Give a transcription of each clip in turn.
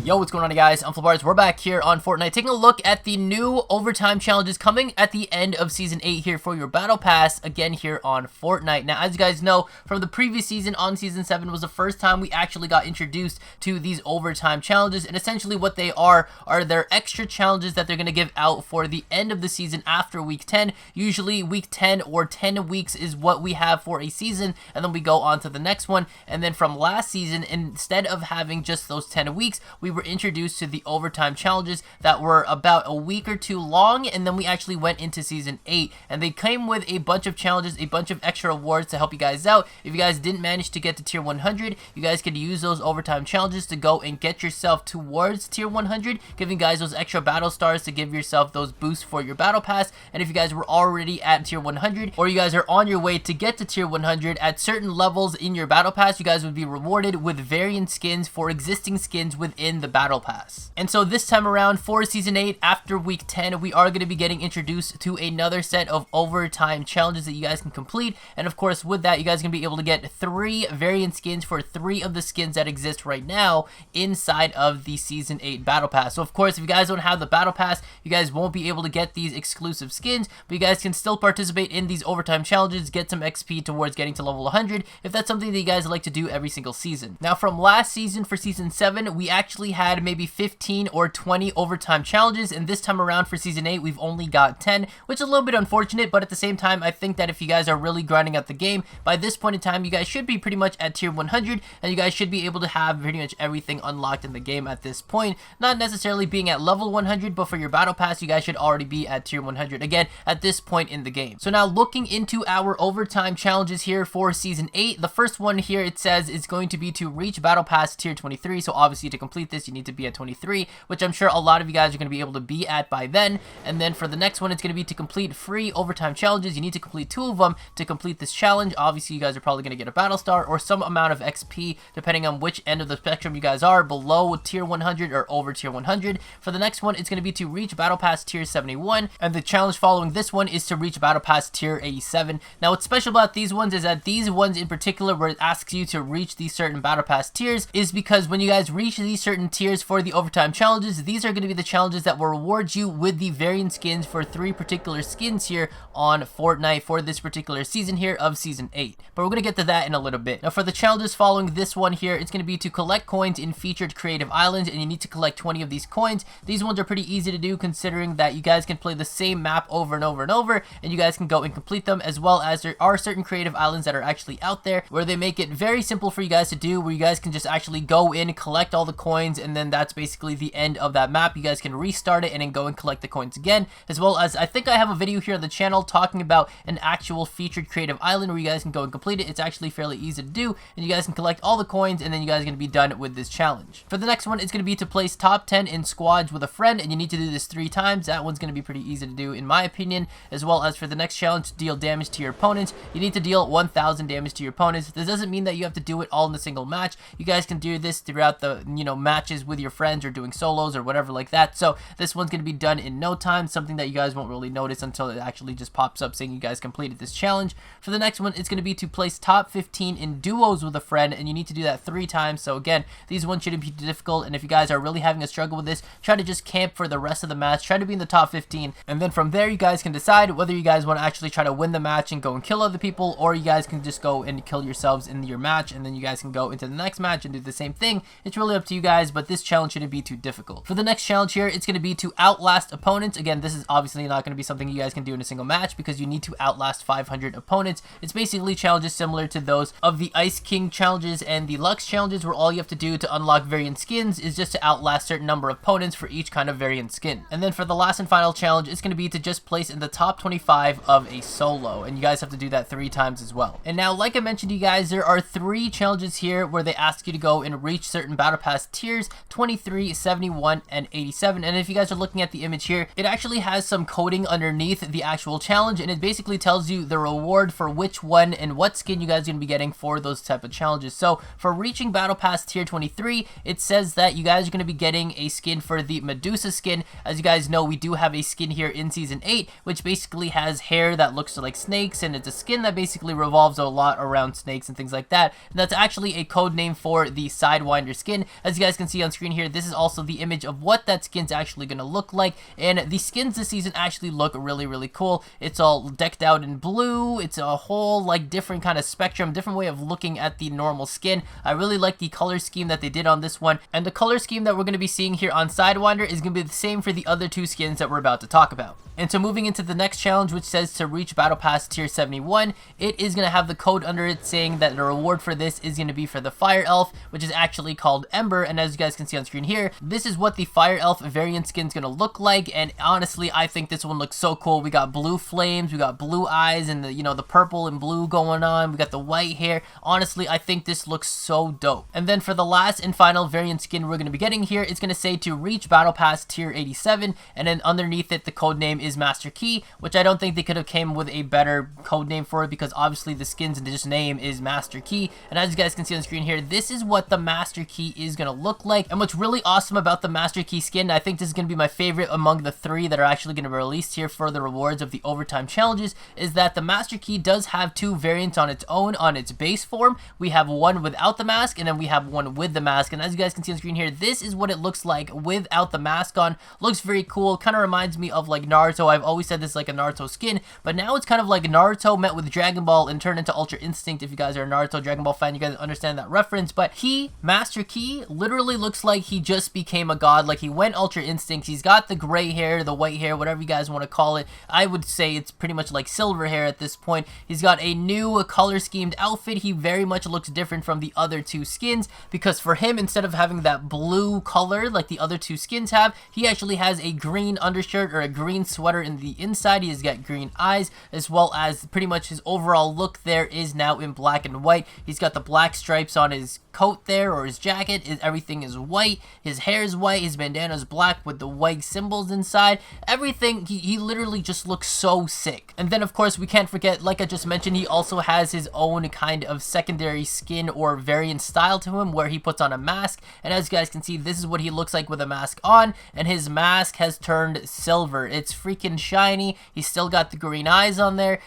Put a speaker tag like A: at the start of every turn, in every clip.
A: Yo, what's going on, guys? I'm FlipArtz. We're back here on Fortnite, taking a look at the new overtime challenges coming at the end of Season 8 here for your Battle Pass, again here on Fortnite. Now, as you guys know, from the previous season on Season 7 was the first time we actually got introduced to these overtime challenges, and essentially what they are their extra challenges that they're going to give out for the end of the season after Week 10. Usually, Week 10 or 10 weeks is what we have for a season, and then we go on to the next one. And then from last season, instead of having just those 10 weeks, we were introduced to the overtime challenges that were about a week or two long, and then we actually went into Season 8, and they came with a bunch of challenges, a bunch of extra rewards to help you guys out. If you guys didn't manage to get to Tier 100, you guys could use those overtime challenges to go and get yourself towards Tier 100, giving you guys those extra battle stars to give yourself those boosts for your battle pass. And if you guys were already at Tier 100, or you guys are on your way to get to Tier 100 at certain levels in your battle pass, you guys would be rewarded with variant skins for existing skins within the battle pass. And so this time around for Season 8, after Week 10, we are going to be getting introduced to another set of overtime challenges that you guys can complete. And of course, with that, you guys are going to be able to get 3 variant skins for 3 of the skins that exist right now inside of the Season 8 battle pass. So of course, if you guys don't have the battle pass, you guys won't be able to get these exclusive skins, but you guys can still participate in these overtime challenges, get some XP towards getting to level 100 if that's something that you guys like to do every single season. Now, from last season for Season 7, we actually had maybe 15 or 20 overtime challenges, and this time around for Season 8, we've only got 10, which is a little bit unfortunate, but at the same time, I think that if you guys are really grinding out the game, by this point in time, you guys should be pretty much at Tier 100, and you guys should be able to have pretty much everything unlocked in the game at this point. Not necessarily being at level 100, but for your battle pass, you guys should already be at Tier 100, again, at this point in the game. So now, looking into our overtime challenges here for Season 8, the first one here, it says, is going to be to reach Battle Pass Tier 23, so obviously to complete this, you need to be at 23, which I'm sure a lot of you guys are going to be able to be at by then. And then for the next one, it's going to be to complete free overtime challenges. You need to complete 2 of them to complete this challenge. Obviously, you guys are probably going to get a battle star or some amount of XP, depending on which end of the spectrum you guys are, below Tier 100 or over Tier 100. For the next one, it's going to be to reach Battle Pass Tier 71, and the challenge following this one is to reach Battle Pass Tier 87. Now, what's special about these ones is that these ones in particular, where it asks you to reach these certain Battle Pass tiers, is because when you guys reach these certain tiers for the overtime challenges, these are going to be the challenges that will reward you with the variant skins for 3 particular skins here on Fortnite for this particular season here of Season 8. But we're going to get to that in a little bit. Now, for the challenges following this one here, it's going to be to collect coins in featured creative islands, and you need to collect 20 of these coins. These ones are pretty easy to do, considering that you guys can play the same map over and over and over, and you guys can go and complete them, as well as there are certain creative islands that are actually out there where they make it very simple for you guys to do, where you guys can just actually go in, collect all the coins, and then that's basically the end of that map. You guys can restart it and then go and collect the coins again, as well as I think I have a video here on the channel talking about an actual featured creative island where you guys can go and complete it. It's actually fairly easy to do, and you guys can collect all the coins, and then you guys are going to be done with this challenge. For the next one, it's going to be to place top 10 in squads with a friend, and you need to do this 3 times. That one's going to be pretty easy to do in my opinion. As well as for the next challenge, to deal damage to your opponents, you need to deal 1,000 damage to your opponents. This doesn't mean that you have to do it all in a single match. You guys can do this throughout the matches with your friends, or doing solos or whatever like that. So this one's going to be done in no time, something that you guys won't really notice until it actually just pops up saying you guys completed this challenge. For the next one, it's going to be to place top 15 in duos with a friend, and you need to do that 3 times. So again, these ones shouldn't be too difficult, and if you guys are really having a struggle with this, try to just camp for the rest of the match, try to be in the top 15, and then from there you guys can decide whether you guys want to actually try to win the match and go and kill other people, or you guys can just go and kill yourselves in your match, and then you guys can go into the next match and do the same thing. It's really up to you guys, but this challenge shouldn't be too difficult. For the next challenge here, it's going to be to outlast opponents. Again, this is obviously not going to be something you guys can do in a single match, because you need to outlast 500 opponents. It's basically challenges similar to those of the Ice King challenges and the Lux challenges, where all you have to do to unlock variant skins is just to outlast certain number of opponents for each kind of variant skin. And then for the last and final challenge, it's going to be to just place in the top 25 of a solo, and you guys have to do that 3 times as well. And now, like I mentioned to you guys, there are 3 challenges here where they ask you to go and reach certain battle pass tiers: 23, 71, and 87. And if you guys are looking at the image here, it actually has some coding underneath the actual challenge, and it basically tells you the reward for which one and what skin you guys are going to be getting for those type of challenges. So for reaching battle pass tier 23, it says that you guys are going to be getting a skin for the Medusa skin. As you guys know, we do have a skin here in Season 8, which basically has hair that looks like snakes, and it's a skin that basically revolves a lot around snakes and things like that. And that's actually a code name for the Sidewinder skin. As you guys can see, see on screen here, this is also the image of what that skin's actually going to look like, and the skins this season actually look really, really cool. It's all decked out in blue. It's a whole like different kind of spectrum, different way of looking at the normal skin. I really like the color scheme that they did on this one, and the color scheme that we're going to be seeing here on Sidewinder is going to be the same for the other two skins that we're about to talk about. And so moving into the next challenge, which says to reach Battle Pass Tier 71, it is going to have the code under it saying that the reward for this is going to be for the Fire Elf, which is actually called Ember. And as you guys can see on screen here, this is what the Fire Elf variant skin is going to look like. And honestly, I think this one looks so cool. We got blue flames, we got blue eyes, and the, the purple and blue going on. We got the white hair. Honestly, I think this looks so dope. And then for the last and final variant skin we're going to be getting here, it's going to say to reach Battle Pass Tier 87, and then underneath it, the code name is Master Key, which I don't think they could have came with a better code name for it, because obviously the skin's just name is Master Key. And as you guys can see on the screen here, this is what the Master Key is going to look like. And what's really awesome about the Master Key skin, I think this is going to be my favorite among the three that are actually going to be released here for the rewards of the overtime challenges, is that the Master Key does have two variants on its own on its base form. We have one without the mask, and then we have one with the mask. And as you guys can see on the screen here, this is what it looks like without the mask on. Looks very cool. Kind of reminds me of like Naruto. I've always said this is like a Naruto skin, but now it's kind of like Naruto met with Dragon Ball and turned into Ultra Instinct. If you guys are a Naruto Dragon Ball fan, you guys understand that reference. But Master Key, literally looks like he just became a god. Like he went Ultra Instinct. He's got the gray hair, the white hair, whatever you guys want to call it. I would say it's pretty much like silver hair at this point. He's got a new color schemed outfit. He very much looks different from the other two skins, because for him, instead of having that blue color like the other two skins have, he actually has a green undershirt or a green sweater in the inside. He has got green eyes, as well as pretty much his overall look there is now in black and white. He's got the black stripes on his coat there, or his jacket. Everything is white. His hair is white. His bandana is black with the white symbols inside. Everything, he literally just looks so sick. And then of course we can't forget, like I just mentioned, he also has his own kind of secondary skin or variant style to him, where he puts on a mask. And as you guys can see, this is what he looks like with a mask on, and his mask has turned silver. It's freaking shiny. He's still got the green eyes on there.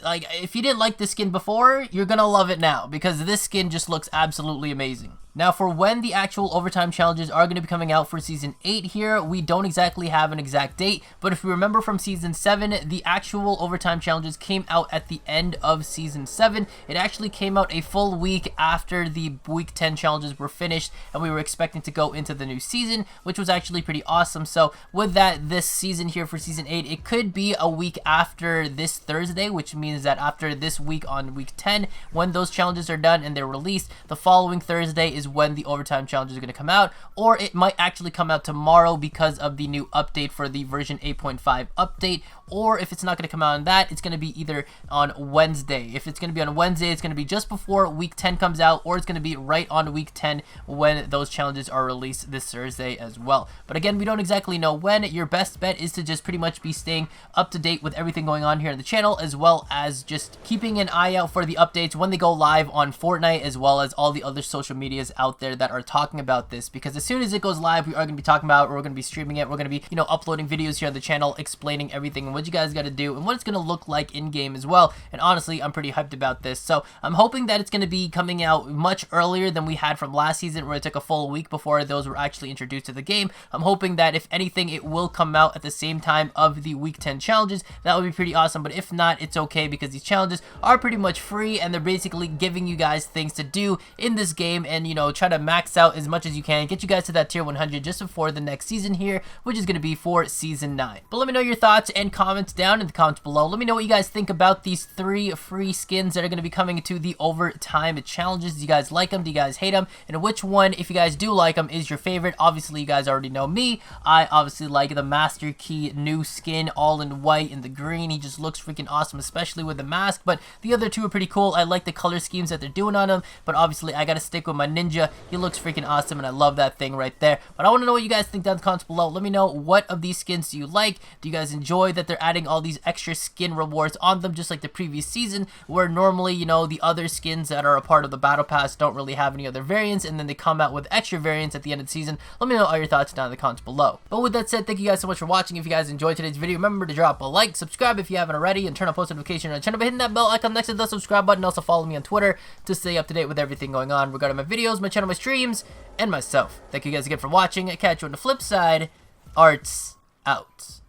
A: Like, if you didn't like this skin before, you're gonna love it now, because this skin just looks absolutely amazing. Now, for when the actual overtime challenges are going to be coming out for Season 8 here, we don't exactly have an exact date, but if you remember from Season 7, the actual overtime challenges came out at the end of Season 7. It actually came out a full week after the Week 10 challenges were finished, and we were expecting to go into the new season, which was actually pretty awesome. So with that, this season here for Season 8, it could be a week after this Thursday, which means that after this week on Week 10, when those challenges are done and they're released, the following Thursday is when the overtime challenge is going to come out, or it might actually come out tomorrow because of the new update for the version 8.5 update. Or if it's not going to come out on that, it's going to be either on Wednesday. If it's going to be on Wednesday, it's going to be just before Week 10 comes out, or it's going to be right on Week 10 when those challenges are released this Thursday as well. But again, we don't exactly know when. Your best bet is to just pretty much be staying up to date with everything going on here on the channel, as well as just keeping an eye out for the updates when they go live on Fortnite, as well as all the other social medias out there that are talking about this. Because as soon as it goes live, we are going to be talking about it, we're going to be streaming it, we're going to be, uploading videos here on the channel explaining everything and what you guys got to do and what it's going to look like in game as well. And honestly, I'm pretty hyped about this. So I'm hoping that it's going to be coming out much earlier than we had from last season, where it took a full week before those were actually introduced to the game. I'm hoping that if anything, it will come out at the same time of the Week 10 challenges. That would be pretty awesome. But if not, it's okay, because these challenges are pretty much free, and they're basically giving you guys things to do in this game, and try to max out as much as you can, get you guys to that tier 100 just before the next season here, which is going to be for Season 9. But let me know your thoughts and comments down in the comments below. Let me know what you guys think about these 3 free skins that are going to be coming to the overtime challenges. Do you guys like them? Do you guys hate them? And which one, if you guys do like them, is your favorite? Obviously, you guys already know me. I obviously like the Master Key new skin, all in white and the green. He just looks freaking awesome, especially with the mask. But the other two are pretty cool. I like the color schemes that they're doing on him, but obviously I gotta stick with my ninja. He looks freaking awesome, and I love that thing right there. But I want to know what you guys think down in the comments below. Let me know, what of these skins do you like? Do you guys enjoy that they're adding all these extra skin rewards on them, just like the previous season, where normally, the other skins that are a part of the battle pass don't really have any other variants, and then they come out with extra variants at the end of the season? Let me know all your thoughts down in the comments below. But with that said, thank you guys so much for watching. If you guys enjoyed today's video, remember to drop a like, subscribe if you haven't already, and turn on post notifications watching on the channel by hitting that bell icon next to the subscribe button. Also follow me on Twitter to stay up to date with everything going on regarding my videos, my channel, my streams, and myself. Thank you guys again for watching. Catch you on the flip side. Arts out.